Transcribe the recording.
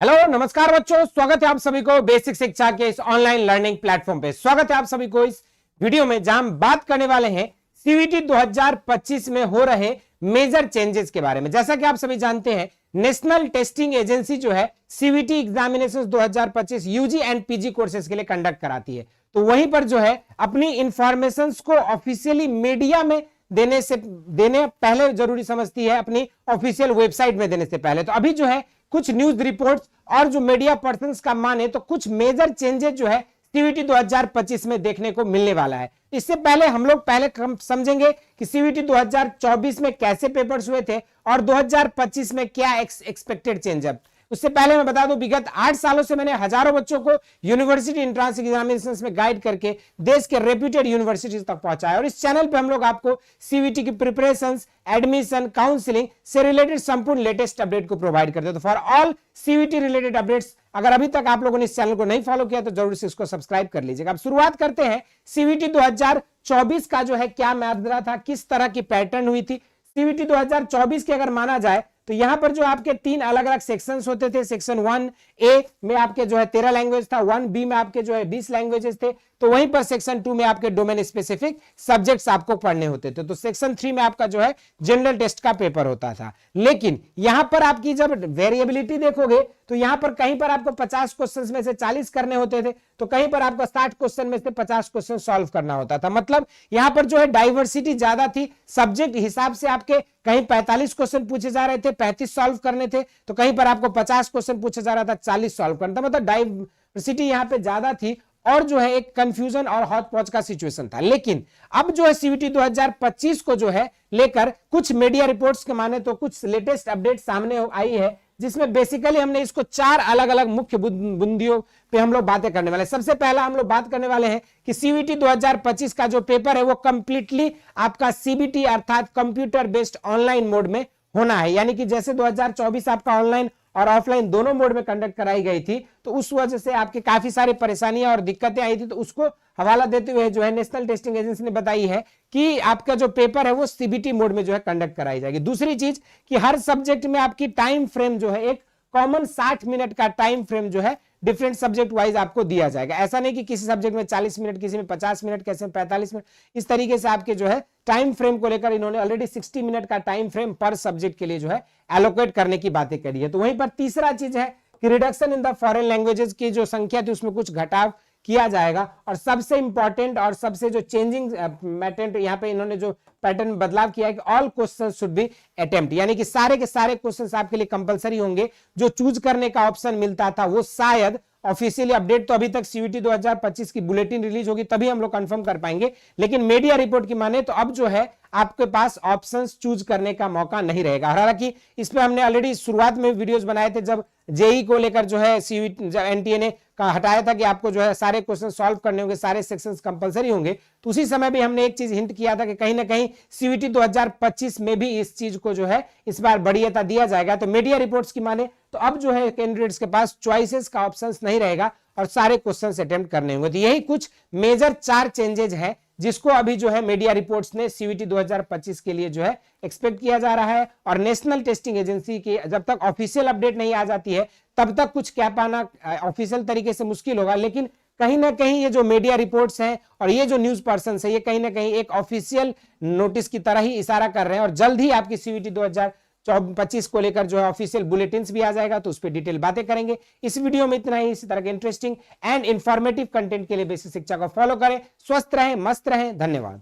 Hello नमस्कार बच्चों, स्वागत है आप सभी को बेसिक शिक्षा के इस ऑनलाइन लर्निंग प्लेटफॉर्म पे। स्वागत है आप सभी को इस वीडियो में जहां हम बात करने वाले हैं सीवीटी 2025 में हो रहे मेजर चेंजेस के बारे में। जैसा कि आप सभी जानते हैं, नेशनल टेस्टिंग एजेंसी जो है CVT examinations 2025 UG and PG courses के लिए कंडक्ट कराती है। तो वहीं पर जो है अपनी इंफॉर्मेशंस को ऑफिशियली मीडिया में देने पहले जरूरी समझती है अपनी ऑफिशियल वेबसाइट में देने से पहले। तो अभी जो है कुछ न्यूज रिपोर्ट्स और जो मीडिया पर्सन्स का माने तो कुछ मेजर चेंजेस जो है सीवीटी 2025 में देखने को मिलने वाला है। इससे पहले हम लोग समझेंगे कि सीवीटी 2024 में कैसे पेपर्स हुए थे और 2025 में क्या एक्सपेक्टेड चेंज है। उससे पहले मैं बता दूं, विगत 8 सालों से मैंने हजारों बच्चों को यूनिवर्सिटी एंट्रेंस एग्जामिनेशंस में गाइड करके देश के रेप्यूटेड यूनिवर्सिटीज तक पहुंचाया। और इस चैनल पे हम लोग आपको सीवीटी की प्रिपरेशंस, एडमिशन, काउंसलिंग से रिलेटेड संपूर्ण लेटेस्ट अपडेट को प्रोवाइड करते हैं। तो for all CVT related updates, अगर अभी तक आप लोगों ने इस चैनल को नहीं फॉलो किया तो जरूर से इसको सब्सक्राइब कर लीजिएगा। अब शुरुआत करते हैं सीवीटी 2024 का जो है क्या माजरा था, किस तरह की पैटर्न हुई थी। सीवीटी 2024 की अगर माना जाए तो यहां पर जो आपके 3 अलग अलग सेक्शंस होते थे। सेक्शन 1A में आपके जो है 13 लैंग्वेज था, 1B में आपके जो है 20 लैंग्वेजेस थे, तो वहीं पर सेक्शन 2 में आपके डोमेन स्पेसिफिक सब्जेक्ट्स आपको पढ़ने होते थे। तो सेक्शन 3 में आपका जो है जनरल टेस्ट का पेपर होता था। लेकिन यहां पर आपकी जब वेरिएबिलिटी देखोगे तो यहां पर कहीं पर आपको 50 क्वेश्चंस में से 40 करने होते थे, तो कहीं पर आपको 60 क्वेश्चन में से 50 क्वेश्चन सॉल्व करना होता था। मतलब यहां पर जो है डाइवर्सिटी ज्यादा थी। सब्जेक्ट हिसाब से आपके कहीं 45 क्वेश्चन पूछे जा रहे थे, 35 सॉल्व करने थे, तो कहीं पर आपको 50 क्वेश्चन पूछे जा रहा था, 40 सॉल्व करना था। मतलब डाइवर्सिटी यहां पे ज्यादा थी और जो है एक कंफ्यूजन और हॉट पॉच का सिचुएशन था। लेकिन अब जो है सीवीटी 2025 को जो है लेकर कुछ मीडिया रिपोर्ट्स के माने तो कुछ लेटेस्ट अपडेट सामने आई है, जिसमें बेसिकली हमने इसको 4 अलग अलग मुख्य बुंदियों पे हम लोग बातें करने वाले हैं। सबसे पहला हम लोग बात करने वाले हैं कि सीवीटी 2025 का जो पेपर है वो कंप्लीटली आपका सीबीटी अर्थात कंप्यूटर बेस्ड ऑनलाइन मोड में होना है। यानी कि जैसे 2024 आपका ऑनलाइन और ऑफलाइन दोनों मोड में कंडक्ट कराई गई थी, तो उस वजह से आपके काफी सारी परेशानियां और दिक्कतें आई थी। तो उसको हवाला देते हुए जो है नेशनल टेस्टिंग एजेंसी ने बताई है कि आपका जो पेपर है वो सीबीटी मोड में जो है कंडक्ट कराई जाएगी। दूसरी चीज कि हर सब्जेक्ट में आपकी टाइम फ्रेम जो है एक कॉमन 60 मिनट का टाइम फ्रेम जो है डिफरेंट सब्जेक्ट वाइज आपको दिया जाएगा। ऐसा नहीं कि किसी सब्जेक्ट में 40 मिनट, किसी में 50 मिनट, किसी में 45 मिनट। इस तरीके से आपके जो है टाइम फ्रेम को लेकर इन्होंने ऑलरेडी 60 मिनट का टाइम फ्रेम पर सब्जेक्ट के लिए जो है एलोकेट करने की बातें करी है। तो वहीं पर तीसरा चीज है कि reduction in the foreign languages की जो संख्या थी उसमें कुछ घटाव किया जाएगा। और सबसे इंपॉर्टेंट और सबसे जो चेंजिंग मैटेंट यहाँ पे इन्होंने जो पैटर्न बदलाव किया है कि all question should be attempt, यानी कि सारे के सारे क्वेश्चंस आपके लिए कंपलसरी होंगे। जो चूज करने का ऑप्शन मिलता था वो शायद ऑफिशियली अपडेट तो अभी तक सीवीटी 2025 की बुलेटिन रिलीज होगी तभी हम लोग कंफर्म कर पाएंगे, लेकिन मीडिया रिपोर्ट की माने तो अब जो है आपके पास ऑप्शंस चूज करने का मौका नहीं रहेगा। हालांकि इस पे हमने ऑलरेडी शुरुआत में वीडियोस बनाए थे जब जेई को लेकर जो है सीवीटी एनटीए ने हटाया था कि आपको जो है सारे क्वेश्चन सॉल्व करने होंगे, सारे सेक्शंस कंपलसरी होंगे। तो उसी समय भी हमने एक चीज हिंट किया था कि कहीं ना कहीं सीवीटी 2025 में भी इस चीज को जो है इस बार बढ़िया दिया जाएगा। तो मीडिया रिपोर्ट्स की माने तो अब जो है कैंडिडेट्स के पास चॉइसेस का ऑप्शंस नहीं रहेगा और सारे क्वेश्चंस अटेम्प्ट करने होंगे। तो यही कुछ मेजर 4 चेंजेज है जिसको अभी जो है मीडिया रिपोर्ट्स ने सीवीटी 2025 के लिए जो है एक्सपेक्ट किया जा रहा है। और नेशनल टेस्टिंग एजेंसी की जब तक ऑफिशियल अपडेट नहीं आ जाती है तब तक कुछ कह पाना ऑफिशियल तरीके से मुश्किल होगा। लेकिन कहीं ना कहीं ये जो मीडिया रिपोर्ट्स हैं और ये जो न्यूज पर्सन है ये कहीं ना कहीं एक ऑफिशियल नोटिस की तरह ही इशारा कर रहे हैं। और जल्द ही आपकी सीवीटी 2025 को लेकर जो है ऑफिशियल बुलेटिन्स भी आ जाएगा, तो उस पर डिटेल बातें करेंगे। इस वीडियो में इतना ही। इसी तरह के इंटरेस्टिंग एंड इंफॉर्मेटिव कंटेंट के लिए बेसिक शिक्षा को फॉलो करें। स्वस्थ रहें, मस्त रहें। धन्यवाद।